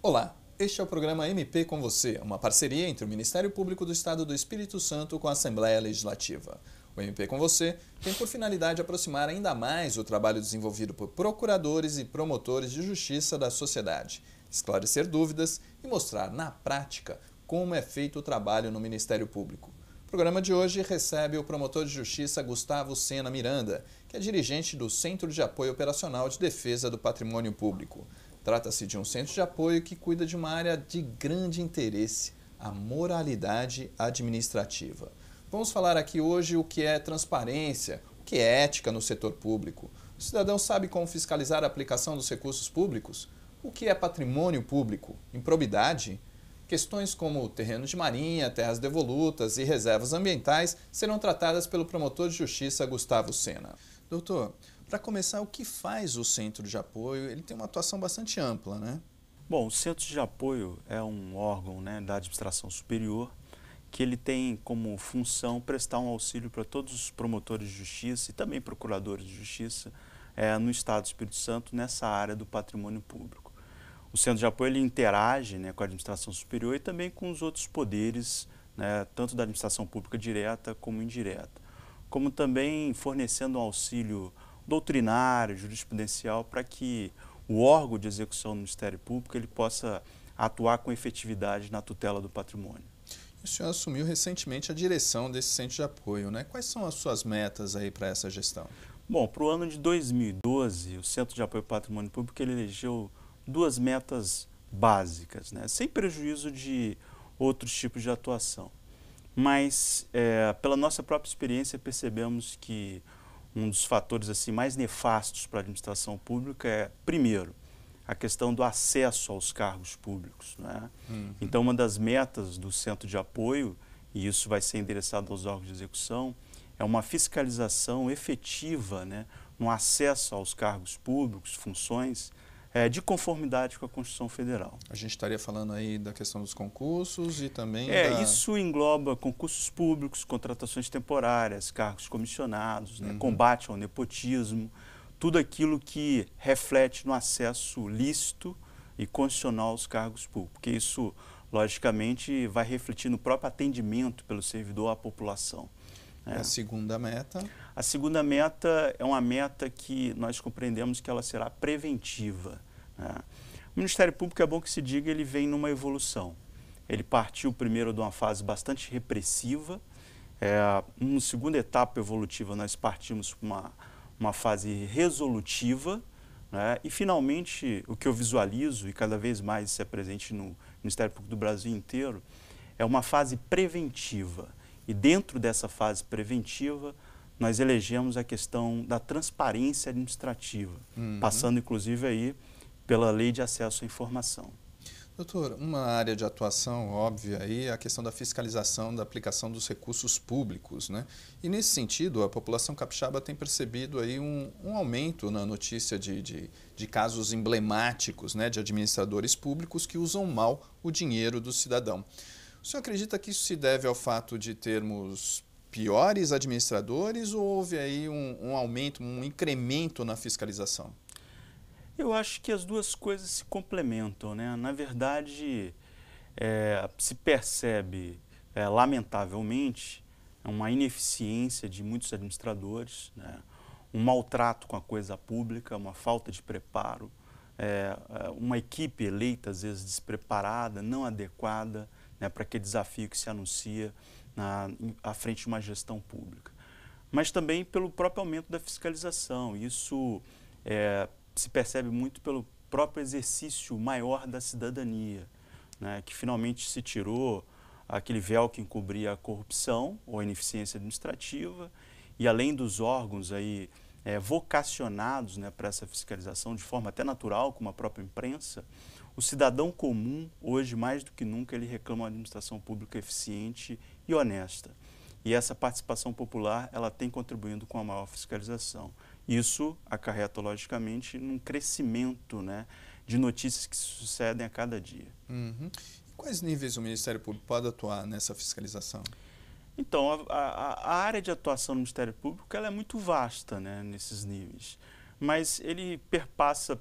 Olá, este é o programa MP com você, uma parceria entre o Ministério Público do Estado do Espírito Santo com a Assembleia Legislativa. O MP com você tem por finalidade aproximar ainda mais o trabalho desenvolvido por procuradores e promotores de justiça da sociedade, esclarecer dúvidas e mostrar na prática como é feito o trabalho no Ministério Público. O programa de hoje recebe o promotor de justiça Gustavo Sena Miranda, que é dirigente do Centro de Apoio Operacional de Defesa do Patrimônio Público. Trata-se de um centro de apoio que cuida de uma área de grande interesse, a moralidade administrativa. Vamos falar aqui hoje o que é transparência, o que é ética no setor público. O cidadão sabe como fiscalizar a aplicação dos recursos públicos? O que é patrimônio público? Improbidade? Questões como terrenos de marinha, terras devolutas e reservas ambientais serão tratadas pelo promotor de justiça Gustavo Sena. Doutor, para começar, o que faz o centro de apoio? Ele tem uma atuação bastante ampla, né? Bom, o Centro de Apoio é um órgão, né, da administração superior que ele tem como função prestar um auxílio para todos os promotores de justiça e também procuradores de justiça no Estado do Espírito Santo nessa área do patrimônio público. O Centro de Apoio ele interage, né, com a administração superior e também com os outros poderes, né, tanto da administração pública direta como indireta, como também fornecendo um auxílio doutrinário, jurisprudencial, para que o órgão de execução do Ministério Público ele possa atuar com efetividade na tutela do patrimônio. O senhor assumiu recentemente a direção desse centro de apoio, né? Quais são as suas metas aí para essa gestão? Bom, para o ano de 2012, o Centro de Apoio ao Patrimônio Público ele elegeu duas metas básicas, né? Sem prejuízo de outros tipos de atuação. Mas, pela nossa própria experiência, percebemos que um dos fatores assim, mais nefastos para a administração pública é, primeiro, a questão do acesso aos cargos públicos, né? Então, uma das metas do Centro de Apoio, e isso vai ser endereçado aos órgãos de execução, é uma fiscalização efetiva, né, no acesso aos cargos públicos, funções, de conformidade com a Constituição Federal. A gente estaria falando aí da questão dos concursos e também Isso engloba concursos públicos, contratações temporárias, cargos comissionados, né, combate ao nepotismo, tudo aquilo que reflete no acesso lícito e constitucional aos cargos públicos, porque isso, logicamente, vai refletir no próprio atendimento pelo servidor à população. A segunda meta? A segunda meta é uma meta que nós compreendemos que ela será preventiva, né? O Ministério Público, é bom que se diga, ele vem numa evolução. Ele partiu primeiro de uma fase bastante repressiva, numa segunda etapa evolutiva nós partimos para uma fase resolutiva, né? E finalmente o que eu visualizo, e cada vez mais isso é presente no Ministério Público do Brasil inteiro, é uma fase preventiva. E dentro dessa fase preventiva, nós elegemos a questão da transparência administrativa, passando inclusive aí pela Lei de Acesso à Informação. Doutor, uma área de atuação óbvia aí é a questão da fiscalização da aplicação dos recursos públicos, né? E nesse sentido, a população capixaba tem percebido aí um aumento na notícia de casos emblemáticos, né, de administradores públicos que usam mal o dinheiro do cidadão. O senhor acredita que isso se deve ao fato de termos piores administradores ou houve aí um aumento, um incremento na fiscalização? Eu acho que as duas coisas se complementam, né? Na verdade, se percebe, lamentavelmente, uma ineficiência de muitos administradores, né? Um maltrato com a coisa pública, uma falta de preparo, uma equipe eleita, às vezes, despreparada, não adequada, né, para aquele desafio que se anuncia à frente de uma gestão pública. Mas também pelo próprio aumento da fiscalização. Isso se percebe muito pelo próprio exercício maior da cidadania, né, que finalmente se tirou aquele véu que encobria a corrupção ou a ineficiência administrativa, e além dos órgãos aí, vocacionados, né, para essa fiscalização de forma até natural, como a própria imprensa, o cidadão comum, hoje mais do que nunca, ele reclama uma administração pública eficiente e honesta. E essa participação popular, ela tem contribuindo com a maior fiscalização. Isso acarreta, logicamente, num crescimento, né, de notícias que se sucedem a cada dia. E quais níveis o Ministério Público pode atuar nessa fiscalização? Então, a área de atuação do Ministério Público ela é muito vasta, né, nesses níveis, mas ele perpassa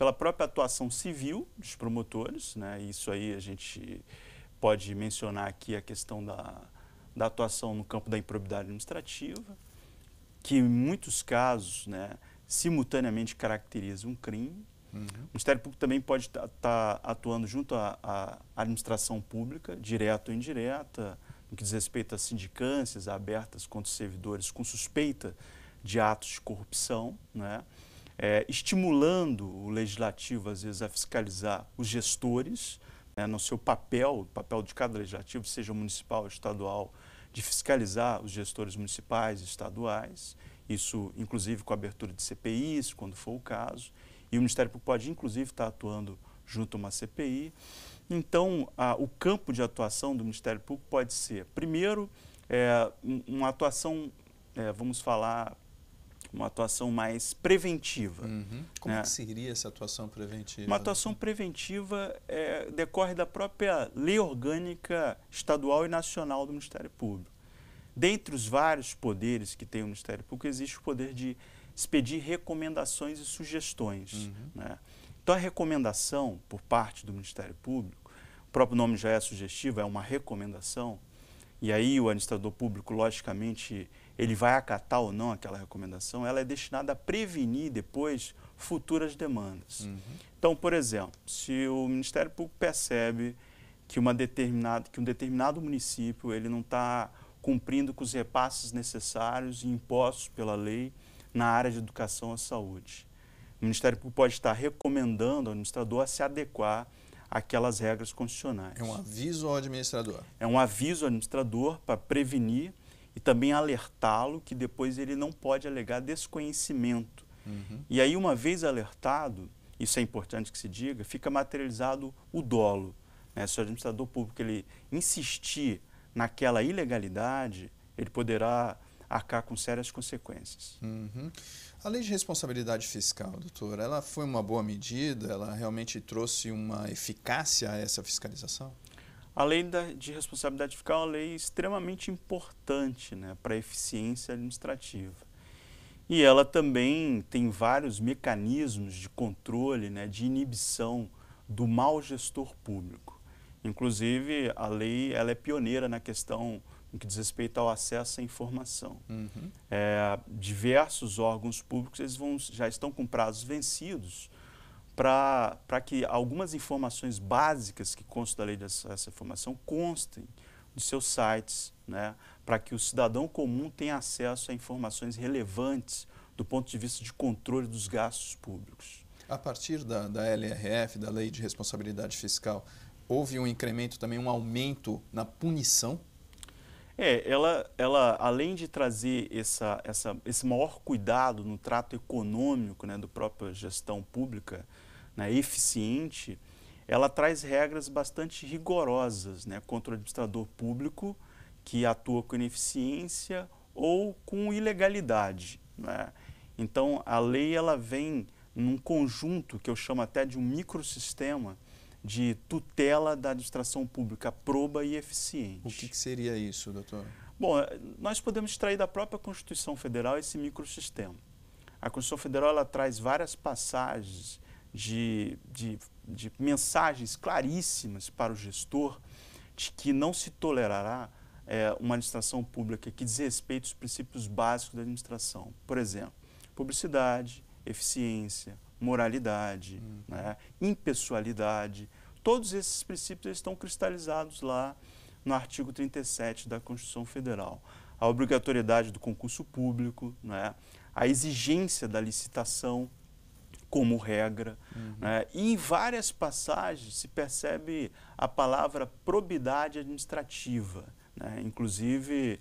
pela própria atuação civil dos promotores, né? Isso aí a gente pode mencionar aqui a questão da atuação no campo da improbidade administrativa, que em muitos casos, né, simultaneamente caracteriza um crime. O Ministério Público também pode estar atuando junto à administração pública, direta ou indireta, no que diz respeito a sindicâncias abertas contra os servidores com suspeita de atos de corrupção, né? Estimulando o legislativo, às vezes, a fiscalizar os gestores, né, no seu papel, o papel de cada legislativo, seja municipal ou estadual, de fiscalizar os gestores municipais e estaduais, isso inclusive com a abertura de CPIs, quando for o caso, e o Ministério Público pode inclusive estar atuando junto a uma CPI. Então, o campo de atuação do Ministério Público pode ser, primeiro, uma atuação, vamos falar, uma atuação mais preventiva. Como é que seria essa atuação preventiva? Uma atuação preventiva decorre da própria lei orgânica estadual e nacional do Ministério Público. Dentre os vários poderes que tem o Ministério Público, existe o poder de expedir recomendações e sugestões, né? Então, a recomendação por parte do Ministério Público, o próprio nome já é sugestivo, é uma recomendação, e aí o administrador público, logicamente, ele vai acatar ou não aquela recomendação, ela é destinada a prevenir depois futuras demandas. Então, por exemplo, se o Ministério Público percebe que um determinado município ele não está cumprindo com os repasses necessários e impostos pela lei na área de educação à saúde, o Ministério Público pode estar recomendando ao administrador a se adequar àquelas regras constitucionais. É um aviso ao administrador? É um aviso ao administrador para prevenir e também alertá-lo que depois ele não pode alegar desconhecimento. E aí, uma vez alertado, isso é importante que se diga, fica materializado o dolo, né? Se o administrador público ele insistir naquela ilegalidade, ele poderá arcar com sérias consequências. A lei de responsabilidade fiscal, doutor, ela foi uma boa medida? Ela realmente trouxe uma eficácia a essa fiscalização? A lei de responsabilidade fiscal é uma lei extremamente importante, né, para a eficiência administrativa. E ela também tem vários mecanismos de controle, né, de inibição do mau gestor público. Inclusive, a lei ela é pioneira na questão no que diz respeito ao acesso à informação. Diversos órgãos públicos eles já estão com prazos vencidos para que algumas informações básicas que constam da lei de acesso à informação constem de seus sites, né, para que o cidadão comum tenha acesso a informações relevantes do ponto de vista de controle dos gastos públicos. A partir da LRF, da Lei de Responsabilidade Fiscal, houve um incremento, também um aumento na punição? Ela além de trazer esse maior cuidado no trato econômico, né, da própria gestão pública, né, eficiente, ela traz regras bastante rigorosas, né, contra o administrador público que atua com ineficiência ou com ilegalidade, né? Então, a lei ela vem num conjunto que eu chamo até de um microsistema de tutela da administração pública proba e eficiente. O que seria isso, doutor? Bom, nós podemos extrair da própria Constituição Federal esse microsistema. A Constituição Federal ela traz várias passagens de mensagens claríssimas para o gestor de que não se tolerará uma administração pública que desrespeite os princípios básicos da administração. Por exemplo, publicidade, eficiência, moralidade, né, impessoalidade. Todos esses princípios estão cristalizados lá no artigo 37 da Constituição Federal. A obrigatoriedade do concurso público, né, a exigência da licitação como regra, né, e em várias passagens se percebe a palavra probidade administrativa, né, inclusive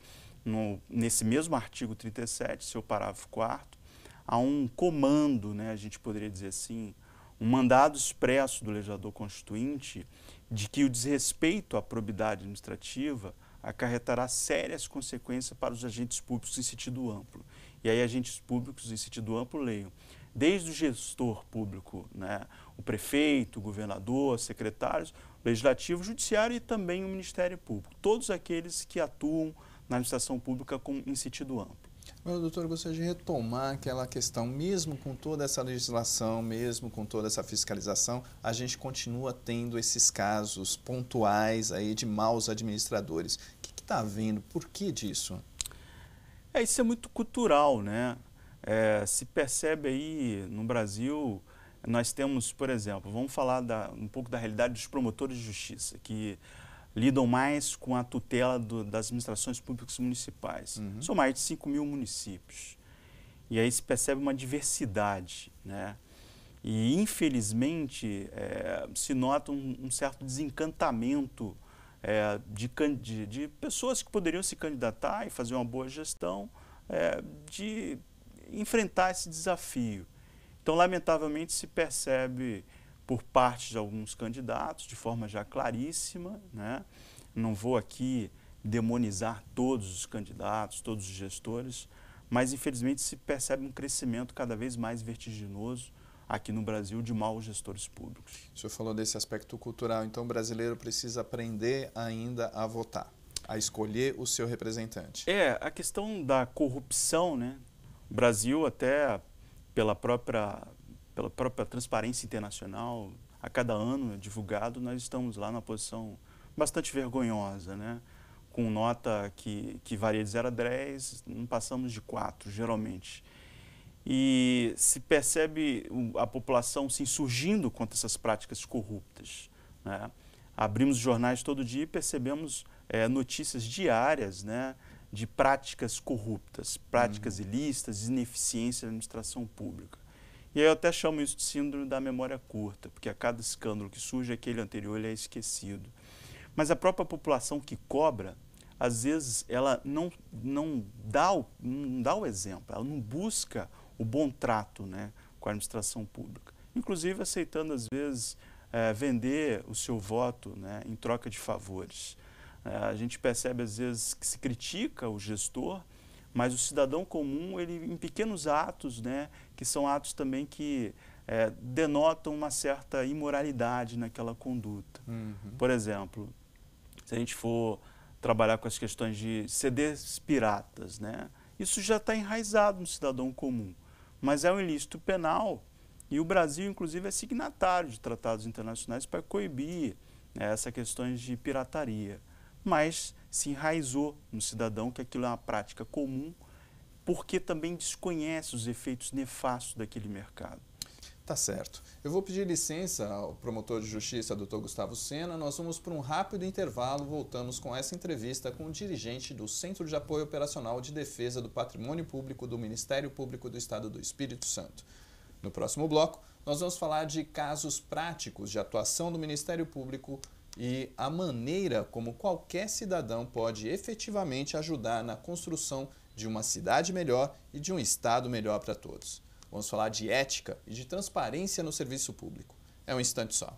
nesse mesmo artigo 37, seu parágrafo 4º, há um comando, né, a gente poderia dizer assim, um mandado expresso do legislador constituinte de que o desrespeito à probidade administrativa acarretará sérias consequências para os agentes públicos em sentido amplo. E aí agentes públicos em sentido amplo leiam, desde o gestor público, né, o prefeito, o governador, secretários, o legislativo, o judiciário e também o Ministério Público, todos aqueles que atuam na administração pública em sentido amplo. Agora, doutor, eu gostaria de retomar aquela questão, mesmo com toda essa legislação, mesmo com toda essa fiscalização, a gente continua tendo esses casos pontuais aí de maus administradores. O que está havendo? Por que disso? Isso é muito cultural, né? Se percebe aí no Brasil, nós temos, por exemplo, vamos falar um pouco da realidade dos promotores de justiça, que lidam mais com a tutela das administrações públicas municipais. Uhum. São mais de 5.000 municípios. E aí se percebe uma diversidade, né? E, infelizmente, se nota um certo desencantamento de pessoas que poderiam se candidatar e fazer uma boa gestão, de enfrentar esse desafio. Então, lamentavelmente, se percebe por parte de alguns candidatos, de forma já claríssima, né? Não vou aqui demonizar todos os candidatos, todos os gestores, mas, infelizmente, se percebe um crescimento cada vez mais vertiginoso aqui no Brasil de maus gestores públicos. O senhor falou desse aspecto cultural, então o brasileiro precisa aprender ainda a votar, a escolher o seu representante. A questão da corrupção, né? O Brasil, até pela própria Transparência Internacional, a cada ano divulgado, nós estamos lá numa posição bastante vergonhosa, né? Com nota que varia de 0 a 10, não passamos de 4, geralmente. E se percebe a população se insurgindo contra essas práticas corruptas, né? Abrimos os jornais todo dia e percebemos notícias diárias, né, de práticas corruptas, práticas ilícitas, ineficiência da administração pública. E aí eu até chamo isso de síndrome da memória curta, porque a cada escândalo que surge, aquele anterior ele é esquecido. Mas a própria população que cobra, às vezes, ela não dá o exemplo, ela não busca o bom trato, né, com a administração pública. Inclusive aceitando, às vezes, vender o seu voto, né, em troca de favores. A gente percebe, às vezes, que se critica o gestor, mas o cidadão comum, ele, em pequenos atos, né, que são atos também que denotam uma certa imoralidade naquela conduta. Uhum. Por exemplo, se a gente for trabalhar com as questões de CDs piratas, né, isso já está enraizado no cidadão comum, mas é um ilícito penal e o Brasil, inclusive, é signatário de tratados internacionais para coibir essas questões de pirataria. Mas se enraizou no cidadão que aquilo é uma prática comum, porque também desconhece os efeitos nefastos daquele mercado. Tá certo. Eu vou pedir licença ao promotor de justiça, Dr. Gustavo Sena. Nós vamos para um rápido intervalo. Voltamos com essa entrevista com o dirigente do Centro de Apoio Operacional de Defesa do Patrimônio Público do Ministério Público do Estado do Espírito Santo. No próximo bloco, nós vamos falar de casos práticos de atuação do Ministério Público e a maneira como qualquer cidadão pode efetivamente ajudar na construção de uma cidade melhor e de um Estado melhor para todos. Vamos falar de ética e de transparência no serviço público. É um instante só.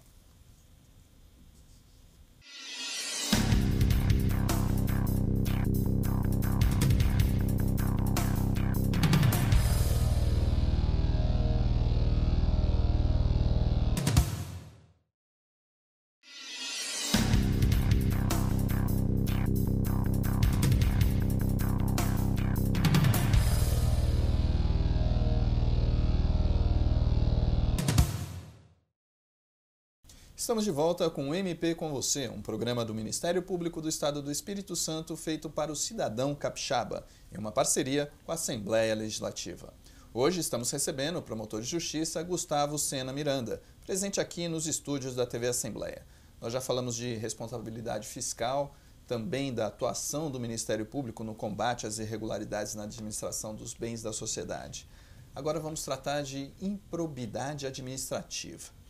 Estamos de volta com o MP com você, um programa do Ministério Público do Estado do Espírito Santo feito para o cidadão capixaba, em uma parceria com a Assembleia Legislativa. Hoje estamos recebendo o promotor de justiça Gustavo Sena Miranda, presente aqui nos estúdios da TV Assembleia. Nós já falamos de responsabilidade fiscal, também da atuação do Ministério Público no combate às irregularidades na administração dos bens da sociedade. Agora vamos tratar de improbidade administrativa.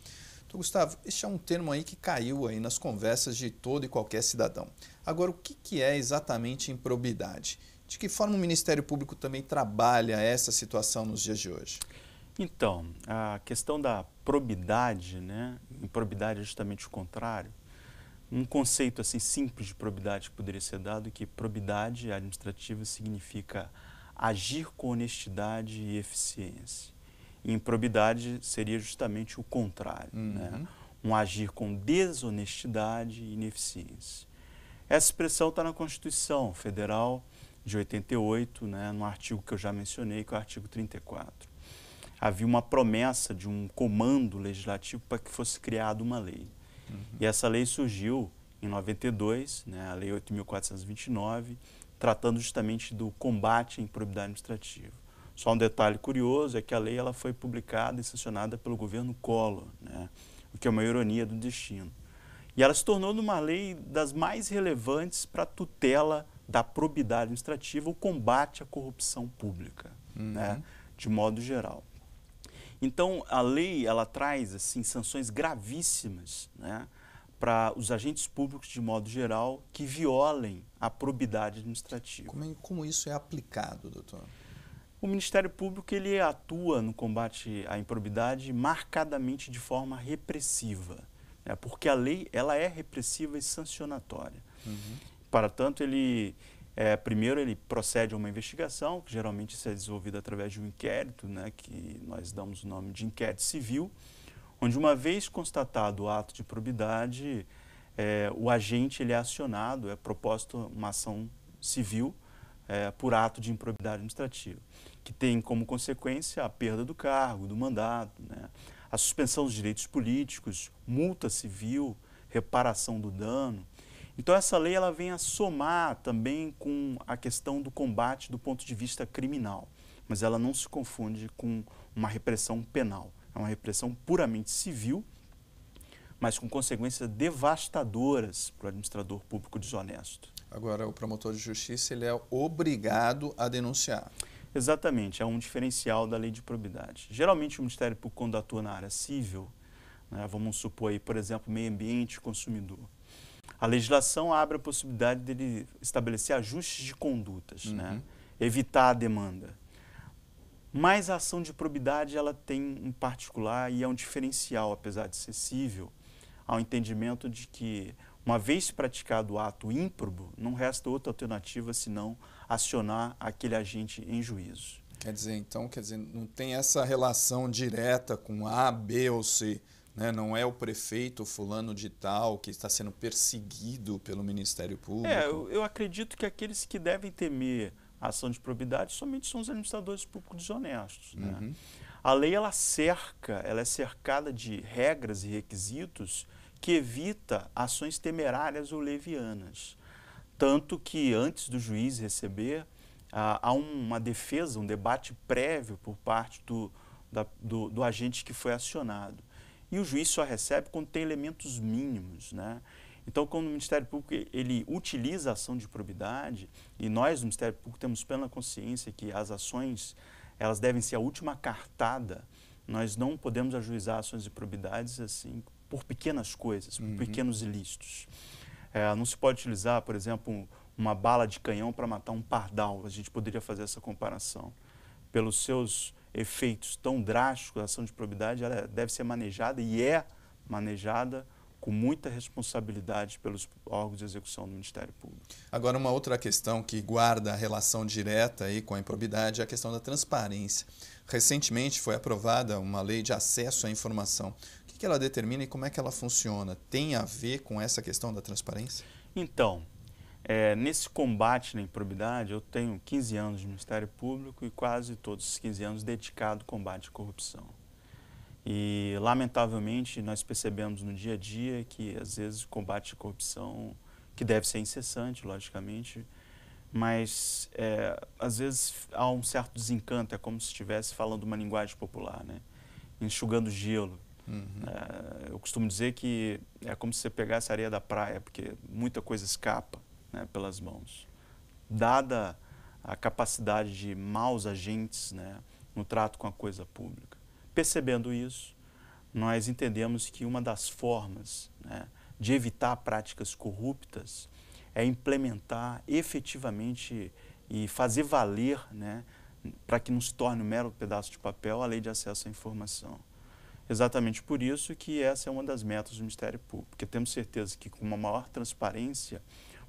Então, Gustavo, este é um termo aí que caiu aí nas conversas de todo e qualquer cidadão. Agora, o que é exatamente improbidade? De que forma o Ministério Público também trabalha essa situação nos dias de hoje? Então, a questão da probidade, né? Improbidade é justamente o contrário. Um conceito assim simples de probidade que poderia ser dado é que probidade administrativa significa agir com honestidade e eficiência. E improbidade seria justamente o contrário, né? Um agir com desonestidade e ineficiência. Essa expressão está na Constituição Federal, de 88, né, no artigo que eu já mencionei, que é o artigo 34. Havia uma promessa de um comando legislativo para que fosse criada uma lei. E essa lei surgiu em 92, né, a Lei 8.429, tratando justamente do combate à improbidade administrativa. Só um detalhe curioso é que a lei ela foi publicada e sancionada pelo governo Collor, né, o que é uma ironia do destino. E ela se tornou uma lei das mais relevantes para a tutela da probidade administrativa, o combate à corrupção pública, né, de modo geral. Então, a lei ela traz assim, sanções gravíssimas, né, para os agentes públicos, de modo geral, que violem a probidade administrativa. Como isso é aplicado, doutor? O Ministério Público ele atua no combate à improbidade marcadamente de forma repressiva, né, porque a lei ela é repressiva e sancionatória. Para tanto, primeiro ele procede a uma investigação, que geralmente isso é desenvolvido através de um inquérito, né, que nós damos o nome de inquérito civil, onde uma vez constatado o ato de improbidade, o agente ele é acionado, é proposto uma ação civil por ato de improbidade administrativa, que tem como consequência a perda do cargo, do mandato, né, a suspensão dos direitos políticos, multa civil, reparação do dano. Então essa lei ela vem a somar também com a questão do combate do ponto de vista criminal, mas ela não se confunde com uma repressão penal. É uma repressão puramente civil, mas com consequências devastadoras para o administrador público desonesto. Agora, o promotor de justiça ele é obrigado a denunciar. Exatamente, é um diferencial da lei de probidade. Geralmente o Ministério Público, quando atua na área civil, né, vamos supor aí, por exemplo, meio ambiente e consumidor, a legislação abre a possibilidade dele estabelecer ajustes de condutas, né, evitar a demanda. Mas a ação de probidade ela tem um particular e é um diferencial, apesar de ser cível, ao entendimento de que, uma vez praticado o ato ímprobo, não resta outra alternativa senão acionar aquele agente em juízo. Quer dizer, não tem essa relação direta com A, B ou C. Né? Não é o prefeito fulano de tal que está sendo perseguido pelo Ministério Público. Eu acredito que aqueles que devem temer a ação de probidade somente são os administradores públicos desonestos. Né? A lei ela é cercada de regras e requisitos que evita ações temerárias ou levianas. Tanto que antes do juiz receber, há uma defesa, um debate prévio por parte do agente que foi acionado. E o juiz só recebe quando tem elementos mínimos, né? Então, quando o Ministério Público ele utiliza a ação de probidade, e nós no Ministério Público temos plena consciência que as ações elas devem ser a última cartada, nós não podemos ajuizar ações de probidades assim por pequenas coisas, por pequenos ilícitos. Não se pode utilizar, por exemplo, uma bala de canhão para matar um pardal. A gente poderia fazer essa comparação. Pelos seus efeitos tão drásticos, a ação de probidade ela deve ser manejada e é manejada com muita responsabilidade pelos órgãos de execução do Ministério Público. Agora, uma outra questão que guarda a relação direta aí com a improbidade é a questão da transparência. Recentemente foi aprovada uma lei de acesso à informação. O que ela determina e como é que ela funciona? Tem a ver com essa questão da transparência? Então, nesse combate na improbidade, eu tenho 15 anos de Ministério Público e quase todos os 15 anos dedicado ao combate à corrupção. E, lamentavelmente, nós percebemos no dia a dia que, às vezes, o combate à corrupção, que deve ser incessante, logicamente, mas, às vezes, há um certo desencanto, é como se estivesse falando uma linguagem popular, né? Enxugando gelo. Eu costumo dizer que é como se você pegasse a areia da praia, porque muita coisa escapa, né, pelas mãos. Dada a capacidade de maus agentes, né, no trato com a coisa pública. Percebendo isso, nós entendemos que uma das formas, né, de evitar práticas corruptas é implementar efetivamente e fazer valer, né, para que não se torne um mero pedaço de papel, a lei de acesso à informação. Exatamente por isso que essa é uma das metas do Ministério Público, porque temos certeza que com uma maior transparência,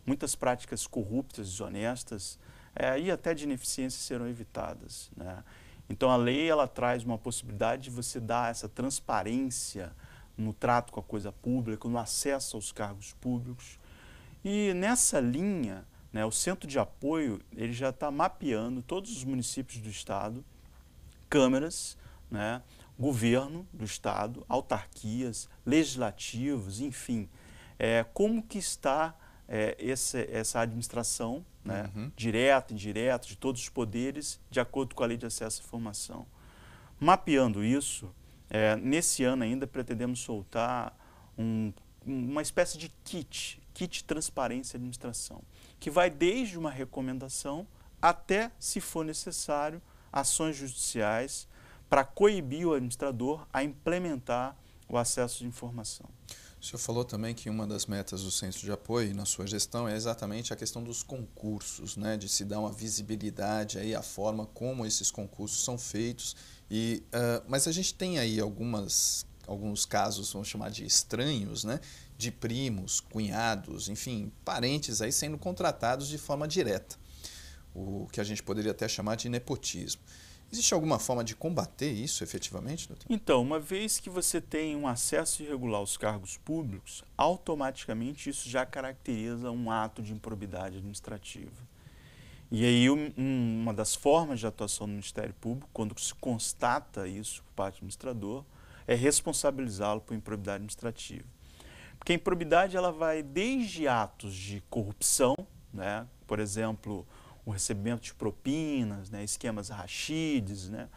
muitas práticas corruptas, desonestas e até de ineficiência serão evitadas, né? Então a lei ela traz uma possibilidade de você dar essa transparência no trato com a coisa pública, no acesso aos cargos públicos. E nessa linha, né, o centro de apoio ele já está mapeando todos os municípios do estado, câmaras, né, governo do estado, autarquias, legislativos, enfim, como que está essa administração, né, direta, indireta, de todos os poderes, de acordo com a Lei de Acesso à Informação. Mapeando isso, nesse ano ainda pretendemos soltar uma espécie de kit transparência e administração, que vai desde uma recomendação até, se for necessário, ações judiciais para coibir o administrador a implementar o acesso de informação. O senhor falou também que uma das metas do Centro de Apoio na sua gestão é exatamente a questão dos concursos, né? De se dar uma visibilidade aí à forma como esses concursos são feitos. Mas a gente tem aí alguns casos, vamos chamar de estranhos, né? De primos, cunhados, enfim, parentes aí sendo contratados de forma direta, o que a gente poderia até chamar de nepotismo. Existe alguma forma de combater isso efetivamente, doutor? Então, uma vez que você tem um acesso irregular aos cargos públicos, automaticamente isso já caracteriza um ato de improbidade administrativa. E aí uma das formas de atuação do Ministério Público, quando se constata isso por parte do administrador, é responsabilizá-lo por improbidade administrativa. Porque a improbidade ela vai desde atos de corrupção, né? Por exemplo, o recebimento de propinas, né, esquemas rachides, né,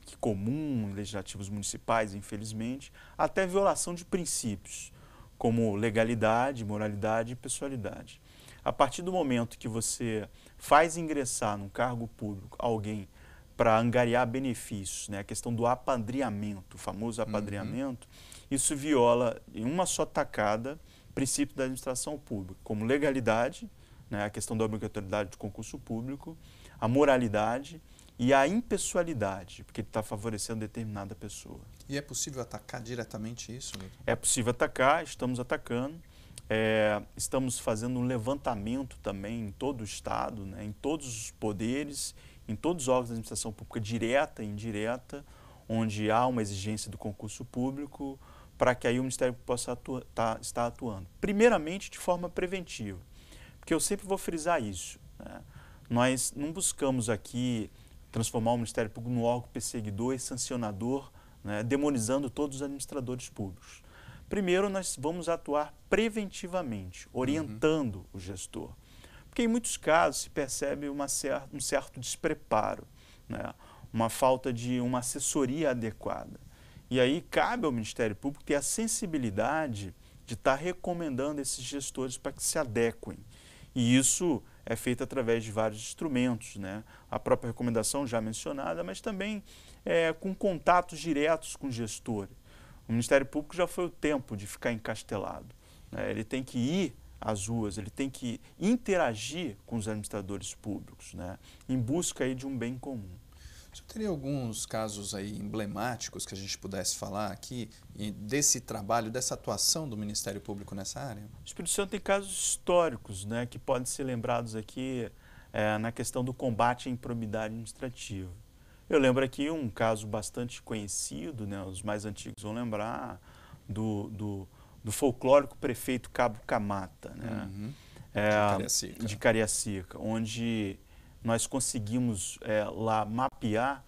que é comum em legislativos municipais, infelizmente, até violação de princípios, como legalidade, moralidade e pessoalidade. A partir do momento que você faz ingressar num cargo público alguém para angariar benefícios, né, a questão do apadrinhamento, o famoso apadrinhamento, isso viola em uma só tacada princípio da administração pública, como legalidade, né, a questão da obrigatoriedade do concurso público, a moralidade e a impessoalidade, porque ele está favorecendo determinada pessoa. E é possível atacar diretamente isso? É possível atacar, estamos atacando, estamos fazendo um levantamento também em todo o Estado, né, em todos os poderes, em todos os órgãos da administração pública, direta e indireta, onde há uma exigência do concurso público, para que aí o Ministério possa estar atuando. Primeiramente, de forma preventiva. Porque eu sempre vou frisar isso, né? Nós não buscamos aqui transformar o Ministério Público num órgão perseguidor e sancionador, né, demonizando todos os administradores públicos. Primeiro, nós vamos atuar preventivamente, orientando o gestor. Porque em muitos casos se percebe um certo despreparo, né, uma falta de uma assessoria adequada. E aí cabe ao Ministério Público ter a sensibilidade de estar recomendando esses gestores para que se adequem. E isso é feito através de vários instrumentos, né? A própria recomendação já mencionada, mas também com contatos diretos com o gestor. O Ministério Público já foi o tempo de ficar encastelado, né? Ele tem que ir às ruas, ele tem que interagir com os administradores públicos, né, em busca aí de um bem comum. Você teria alguns casos aí emblemáticos que a gente pudesse falar aqui desse trabalho, dessa atuação do Ministério Público nessa área? O Espírito Santo tem casos históricos, né, que podem ser lembrados aqui na questão do combate à improbidade administrativa. Eu lembro aqui um caso bastante conhecido, né, os mais antigos vão lembrar, do folclórico prefeito Cabo Camata, né, de Cariacica, onde nós conseguimos lá mapear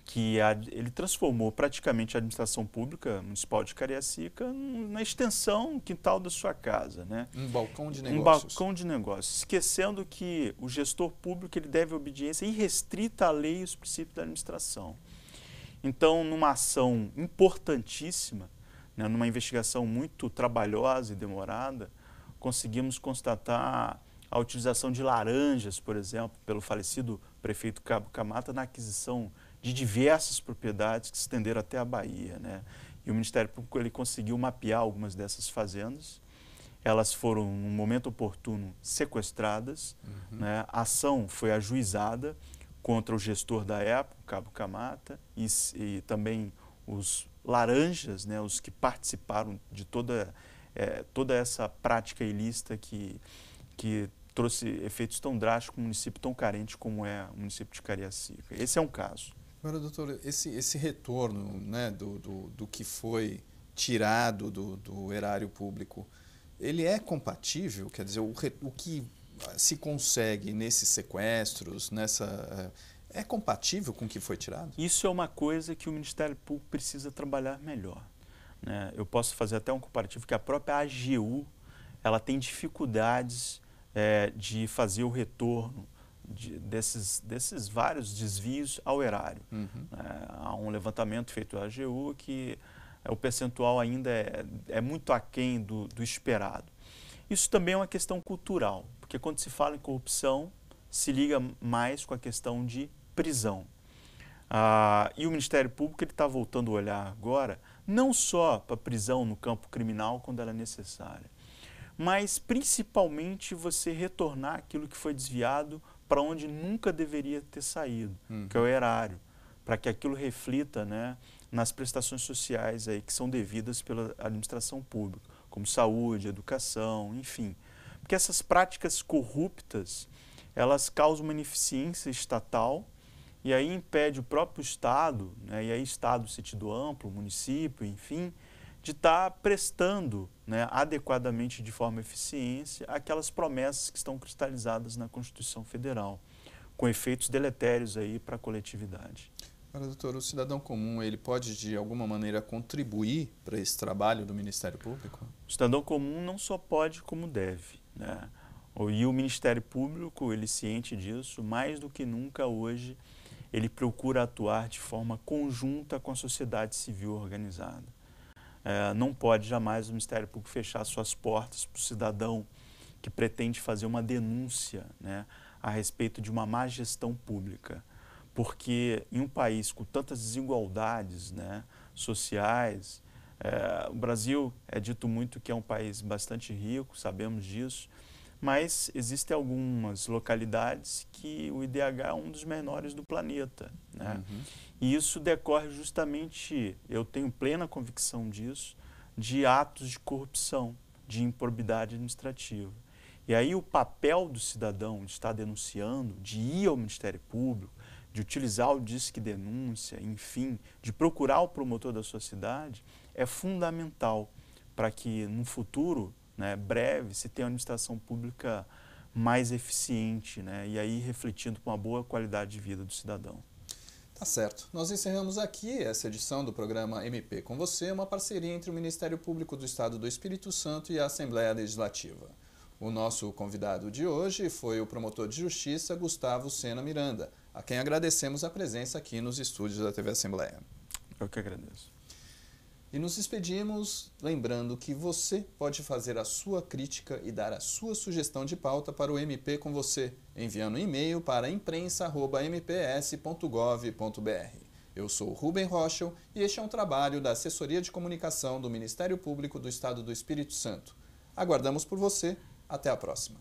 que ele transformou praticamente a administração pública municipal de Cariacica na extensão do quintal da sua casa, né? Um balcão de negócios. Um balcão de negócios, esquecendo que o gestor público ele deve obediência irrestrita à lei e aos princípios da administração. Então, numa ação importantíssima, né, numa investigação muito trabalhosa e demorada, conseguimos constatar a utilização de laranjas, por exemplo, pelo falecido prefeito Cabo Camata na aquisição de diversas propriedades que se estenderam até a Bahia, né? E o Ministério Público ele conseguiu mapear algumas dessas fazendas. Elas foram, no momento oportuno, sequestradas, né? A ação foi ajuizada contra o gestor da época, Cabo Camata, e também os laranjas, né? Os que participaram de toda essa prática ilícita que trouxe efeitos tão drásticos num município tão carente como é o município de Cariacica. Esse é um caso. Agora, doutor, esse retorno, né, do que foi tirado do erário público, ele é compatível? Quer dizer, o que se consegue nesses sequestros, é compatível com o que foi tirado? Isso é uma coisa que o Ministério Público precisa trabalhar melhor, né? Eu posso fazer até um comparativo que a própria AGU ela tem dificuldades de fazer o retorno desses vários desvios ao erário. Há um levantamento feito pela AGU que o percentual ainda é muito aquém do esperado. Isso também é uma questão cultural, porque quando se fala em corrupção, se liga mais com a questão de prisão. E o Ministério Público está voltando a olhar agora, não só para a prisão no campo criminal, quando ela é necessária, mas principalmente você retornar aquilo que foi desviado para onde nunca deveria ter saído, que é o erário, para que aquilo reflita, né, nas prestações sociais aí que são devidas pela administração pública, como saúde, educação, enfim. Porque essas práticas corruptas, elas causam uma ineficiência estatal e aí impede o próprio Estado, né, e aí Estado sentido amplo, município, enfim, de estar prestando, né, adequadamente de forma eficiente aquelas promessas que estão cristalizadas na Constituição Federal, com efeitos deletérios aí para a coletividade. Agora, doutor, o cidadão comum, ele pode de alguma maneira contribuir para esse trabalho do Ministério Público? O cidadão comum não só pode, como deve, né? E o Ministério Público, ele ciente disso, mais do que nunca hoje, ele procura atuar de forma conjunta com a sociedade civil organizada. Não pode jamais o Ministério Público fechar suas portas para o cidadão que pretende fazer uma denúncia, né, a respeito de uma má gestão pública. Porque em um país com tantas desigualdades, né, sociais, o Brasil é dito muito que é um país bastante rico, sabemos disso, mas existem algumas localidades que o IDH é um dos menores do planeta, né? E isso decorre justamente, eu tenho plena convicção disso, de atos de corrupção, de improbidade administrativa. E aí o papel do cidadão de estar denunciando, de ir ao Ministério Público, de utilizar o Disque Denúncia, enfim, de procurar o promotor da sua cidade, é fundamental para que no futuro, né, breve, se tenha uma administração pública mais eficiente, né, e aí refletindo com uma boa qualidade de vida do cidadão. Tá certo. Nós encerramos aqui essa edição do programa MP com você, uma parceria entre o Ministério Público do Estado do Espírito Santo e a Assembleia Legislativa. O nosso convidado de hoje foi o promotor de justiça Gustavo Sena Miranda, a quem agradecemos a presença aqui nos estúdios da TV Assembleia. Eu que agradeço. E nos despedimos lembrando que você pode fazer a sua crítica e dar a sua sugestão de pauta para o MP com você, enviando um e-mail para imprensa@mps.gov.br. Eu sou Rubem Rochel e este é um trabalho da Assessoria de Comunicação do Ministério Público do Estado do Espírito Santo. Aguardamos por você. Até a próxima.